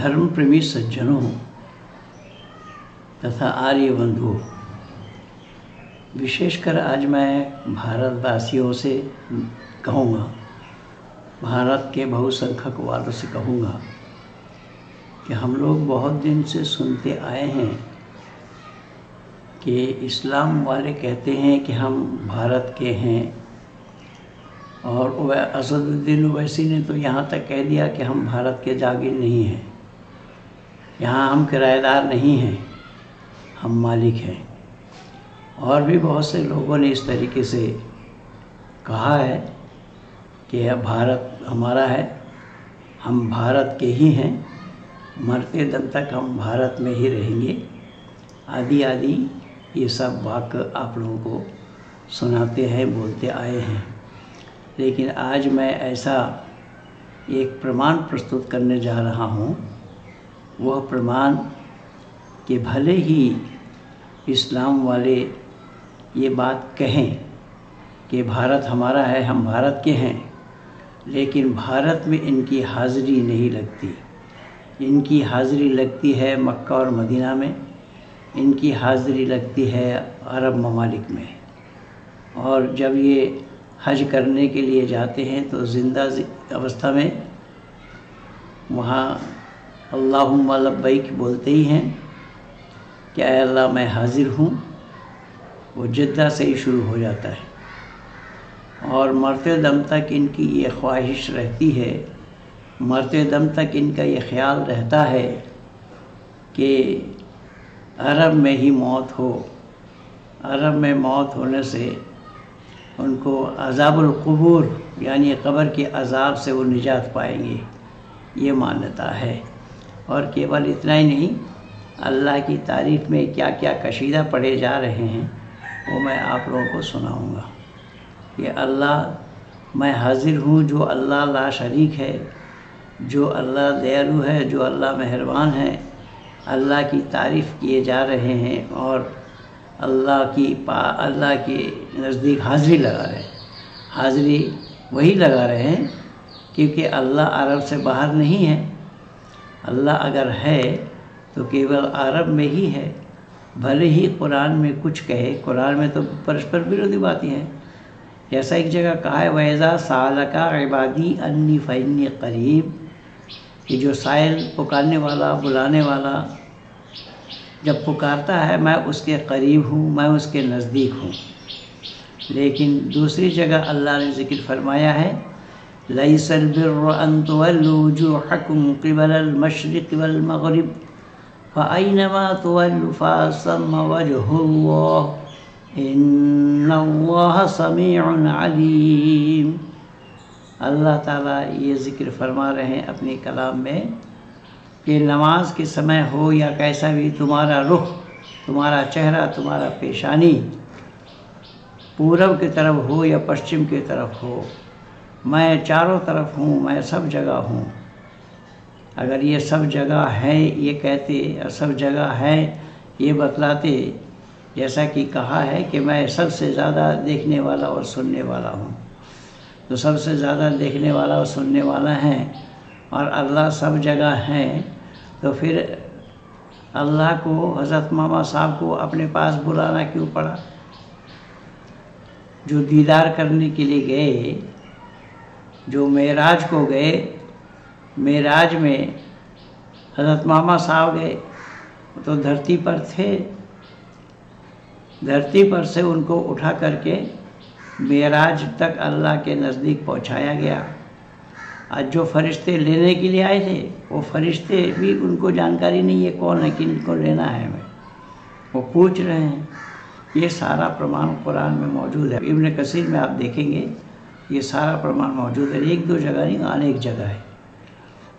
धर्म प्रेमी सज्जनों तथा आर्य बंधुओं, विशेषकर आज मैं भारतवासियों से कहूँगा, भारत के बहुसंख्यक वालों से कहूँगा कि हम लोग बहुत दिन से सुनते आए हैं कि इस्लाम वाले कहते हैं कि हम भारत के हैं, और असदुद्दीन ओवैसी ने तो यहाँ तक कह दिया कि हम भारत के जागीर नहीं हैं, यहाँ हम किराएदार नहीं हैं, हम मालिक हैं। और भी बहुत से लोगों ने इस तरीके से कहा है कि भारत हमारा है, हम भारत के ही हैं, मरते दम तक हम भारत में ही रहेंगे, आदि आदि ये सब वाक्य आप लोगों को सुनाते हैं, बोलते आए हैं। लेकिन आज मैं ऐसा एक प्रमाण प्रस्तुत करने जा रहा हूँ, वह प्रमाण कि भले ही इस्लाम वाले ये बात कहें कि भारत हमारा है, हम भारत के हैं, लेकिन भारत में इनकी हाज़िरी नहीं लगती। इनकी हाज़िरी लगती है मक्का और मदीना में, इनकी हाज़िरी लगती है अरब ममालिक में। और जब ये हज करने के लिए जाते हैं तो ज़िंदा अवस्था में वहाँ अल्लाहुम्मा लब्बैक बोलते ही हैं कि ऐ अल्लाह मैं हाज़िर हूँ। वो जिद्दा से ही शुरू हो जाता है और मरते दम तक इनकी ये ख्वाहिश रहती है, मरते दम तक इनका ये ख़्याल रहता है कि अरब में ही मौत हो। अरब में मौत होने से उनको अज़ाबुल क़ुबूर यानी कब्र के अज़ाब से वो निजात पाएंगे, ये मान्यता है। और केवल इतना ही नहीं, अल्लाह की तारीफ़ में क्या क्या कशीदा पढ़े जा रहे हैं वो मैं आप लोगों को सुनाऊंगा। कि अल्लाह मैं हाज़िर हूँ, जो अल्लाह ला शरीक है, जो अल्लाह दयालु है, जो अल्लाह मेहरबान है, अल्लाह की तारीफ़ किए जा रहे हैं और अल्लाह के नज़दीक हाज़िरी लगा रहे हैं। हाज़िरी वही लगा रहे हैं क्योंकि अल्लाह अरब से बाहर नहीं है। अल्लाह अगर है तो केवल अरब में ही है। भले ही कुरान में कुछ कहे, कुरान में तो परस्पर विरोधी बातें हैं। जैसा एक जगह कहा है, वैज़ा सालका इबादी अन्नी फ़इन्नी क़रीब, कि जो साइल पुकारने वाला, बुलाने वाला जब पुकारता है मैं उसके करीब हूँ, मैं उसके नज़दीक हूँ। लेकिन दूसरी जगह अल्लाह ने ज़िक्र फरमाया है, लैसल बिर्रु अन तुवल्लू वुजूहकुम क़िबलल मशरिक़ वल मग़रिब फ़अयनमा तुवल्लू फ़सम्मा वजहुल्लाह इन्नल्लाह समीउन अलीम। अल्लाह ताला ये ज़िक्र फरमा रहे हैं अपने कलाम में कि नमाज के समय हो या कैसा भी, तुम्हारा रुख, तुम्हारा चेहरा, तुम्हारा पेशानी पूरब की तरफ हो या पश्चिम की तरफ हो, मैं चारों तरफ हूँ, मैं सब जगह हूँ। अगर ये सब जगह है ये कहते और सब जगह है ये बतलाते, जैसा कि कहा है कि मैं सबसे ज़्यादा देखने वाला और सुनने वाला हूँ, तो सबसे ज़्यादा देखने वाला और सुनने वाला है और अल्लाह सब जगह है, तो फिर अल्लाह को, हज़रत मामा साहब को अपने पास बुलाना क्यों पड़ा? जो दीदार करने के लिए गए, जो मेराज को गए, मेराज में हज़रत मामा साहब गए तो धरती पर थे, धरती पर से उनको उठा करके मेराज तक अल्लाह के नज़दीक पहुंचाया गया। आज जो फरिश्ते लेने के लिए आए थे, वो फरिश्ते भी उनको जानकारी नहीं है कौन है, किनको लेना है हमें, वो पूछ रहे हैं। ये सारा प्रमाण कुरान में मौजूद है। इब्न कसीर में आप देखेंगे ये सारा प्रमाण मौजूद है, एक दो जगह नहीं, अनेक जगह है।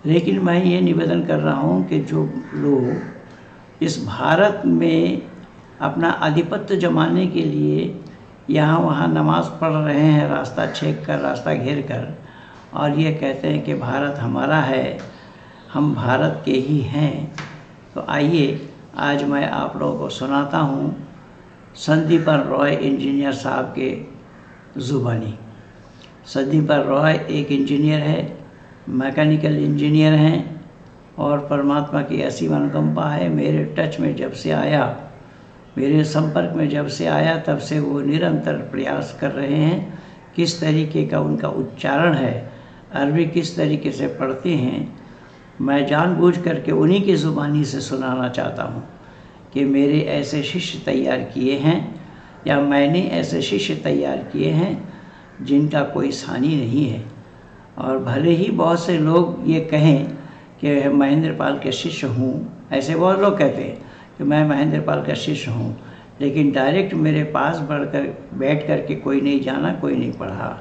लेकिन मैं ये निवेदन कर रहा हूँ कि जो लोग इस भारत में अपना आधिपत्य जमाने के लिए यहाँ वहाँ नमाज़ पढ़ रहे हैं, रास्ता छेक कर, रास्ता घेर कर, और ये कहते हैं कि भारत हमारा है, हम भारत के ही हैं, तो आइए आज मैं आप लोगों को सुनाता हूँ संदीपन रॉय इंजीनियर साहब के ज़ुबानी। संदीपन रॉय एक इंजीनियर है, मैकेनिकल इंजीनियर हैं और परमात्मा की ऐसी अनुकंपा है, मेरे टच में जब से आया, मेरे संपर्क में जब से आया, तब से वो निरंतर प्रयास कर रहे हैं। किस तरीके का उनका उच्चारण है, अरबी किस तरीके से पढ़ते हैं, मैं जानबूझ करके उन्हीं की ज़ुबानी से सुनाना चाहता हूँ कि मेरे ऐसे शिष्य तैयार किए हैं, या मैंने ऐसे शिष्य तैयार किए हैं जिनका कोई सानी नहीं है। और भले ही बहुत से लोग ये कहें कि महेंद्र पाल के शिष्य हूँ, ऐसे बहुत लोग कहते हैं कि मैं महेंद्र पाल का शिष्य हूँ, लेकिन डायरेक्ट मेरे पास बैठ कर के कोई नहीं जाना, कोई नहीं पढ़ा।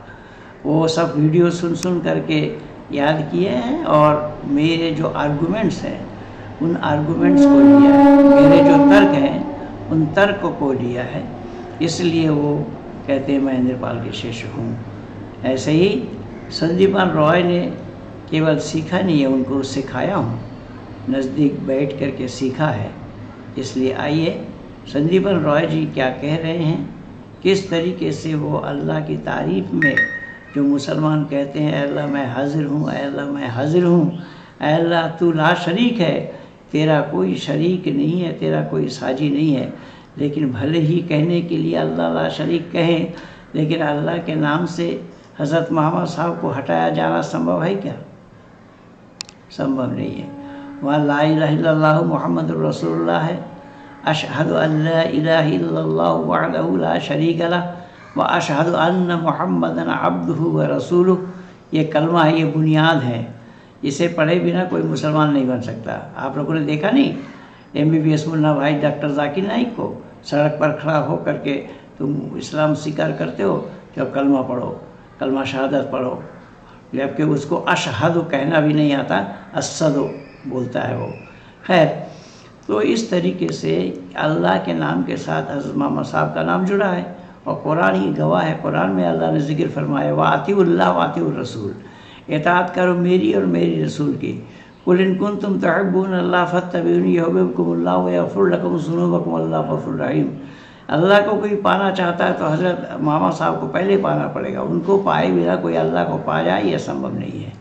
वो सब वीडियो सुन करके याद किए हैं और मेरे जो आर्गूमेंट्स हैं उन आर्गूमेंट्स को लिया है, मेरे जो तर्क हैं उन तर्क को लिया है, इसलिए वो कहते हैं महेंद्र पाल के शिष्य हूँ। ऐसे ही संदीपान रॉय ने केवल सीखा नहीं है, उनको सिखाया हूँ, नज़दीक बैठ कर के सीखा है। इसलिए आइए संदीपान रॉय जी क्या कह रहे हैं, किस तरीके से वो अल्लाह की तारीफ़ में, जो मुसलमान कहते हैं अल्लाह मैं हाज़िर हूँ, अल्लाह मैं हाज़िर हूँ, अल्लाह तू ला शरीक है, तेरा कोई शरीक नहीं है, तेरा कोई साजी नहीं है। लेकिन भले ही कहने के लिए अल्लाह ला शरीक कहें, लेकिन अल्लाह के नाम से हज़रत मोहम्मद साहब को हटाया जाना संभव है क्या? संभव नहीं है। वहाँ ला इलाहा इल्लल्लाहु मुहम्मदुर रसूलुल्लाह है, अशहदु अल्ला इलाहा इल्लल्लाहु वहदहु ला शरीका लह व अशहदु अन्न मुहम्मदन अब्दुहु व रसूलुहु। ये कलमा है, ये बुनियाद है, इसे पढ़े बिना कोई मुसलमान नहीं बन सकता। आप लोगों ने देखा नहीं MBBS मुन्ना भाई डॉक्टर जाकिर नाइक को सड़क पर खड़ा हो करके तुम इस्लाम स्वीकार करते हो, जब कलमा पढ़ो, कलमा शहादत पढ़ो, जबकि उसको अशहदु कहना भी नहीं आता, अस्सदो बोलता है वो। खैर, तो इस तरीके से अल्लाह के नाम के साथ हज़रत मोहम्मद साहब का नाम जुड़ा है और कुरान ही गवाह है। कुरान में अल्लाह ने जिक्र फरमाया वातिउल्लाह वातिउर रसूल, इताअत करो मेरी और मेरी रसूल की। कुल इन कुंतुम तुहिब्बूनल्लाह फत्तबिऊनी युहिब्बुकुमुल्लाह व यग़फिर लकुम ज़ुनूबकुम वल्लाहु गफ़ूरुर रहीम। अल्लाह को कोई पाना चाहता है तो हज़रत मोहम्मद साहब को पहले पाना पड़ेगा, उनको पाए बिना कोई अल्लाह को पा जाए यह संभव नहीं है।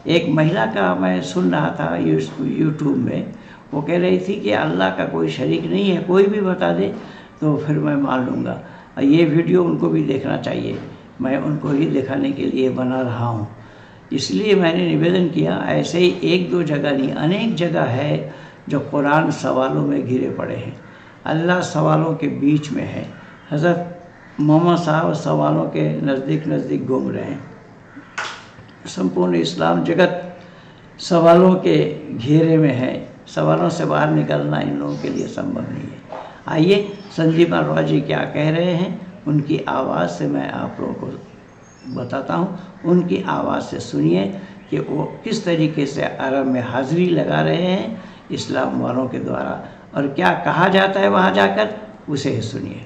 एक महिला का मैं सुन रहा था यूट्यूब में, वो कह रही थी कि अल्लाह का कोई शरीक नहीं है, कोई भी बता दे तो फिर मैं मान लूँगा। ये वीडियो उनको भी देखना चाहिए, मैं उनको ही दिखाने के लिए बना रहा हूँ। इसलिए मैंने निवेदन किया, ऐसे ही एक दो जगह नहीं, अनेक जगह है जो कुरान सवालों में घिरे पड़े हैं, अल्लाह सवालों के बीच में है, हज़रत मोहम्मद साहब सवालों के नज़दीक नज़दीक घूम रहे हैं। संपूर्ण इस्लाम जगत सवालों के घेरे में है, सवालों से बाहर निकलना इन लोगों के लिए संभव नहीं है। आइए संदीपान रॉय जी क्या कह रहे हैं, उनकी आवाज़ से मैं आप लोगों को बताता हूँ, उनकी आवाज़ से सुनिए कि वो किस तरीके से अरब में हाज़िरी लगा रहे हैं इस्लाम वालों के द्वारा, और क्या कहा जाता है वहाँ जाकर, उसे ही सुनिए।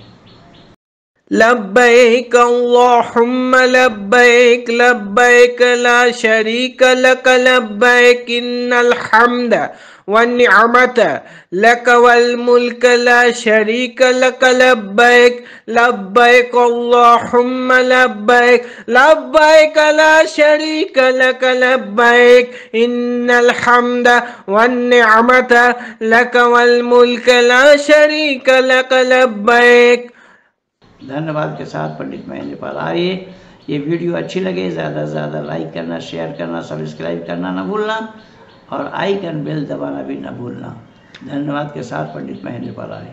लब्बैक अल्लाहुम्मा लब्बैक लब्बैक ला शरीक लक लब्बैक इन्नल हम्द वन्निअमत लक वल मुल्क ला शरीक लक लब्बैक लब्बैक अल्लाहुम्मा लब्बैक लब्बैक ला शरीक लक लब्बैक इन्नल हम्द वन्निअमत लक वल मुल्क ला शरीक लक लब्बैक। धन्यवाद के साथ पंडित महेंद्र पाल। आइए, ये वीडियो अच्छी लगे ज़्यादा से ज़्यादा लाइक करना, शेयर करना, सब्सक्राइब करना ना भूलना और आइकन बेल दबाना भी ना भूलना। धन्यवाद के साथ पंडित महेंद्र पाल।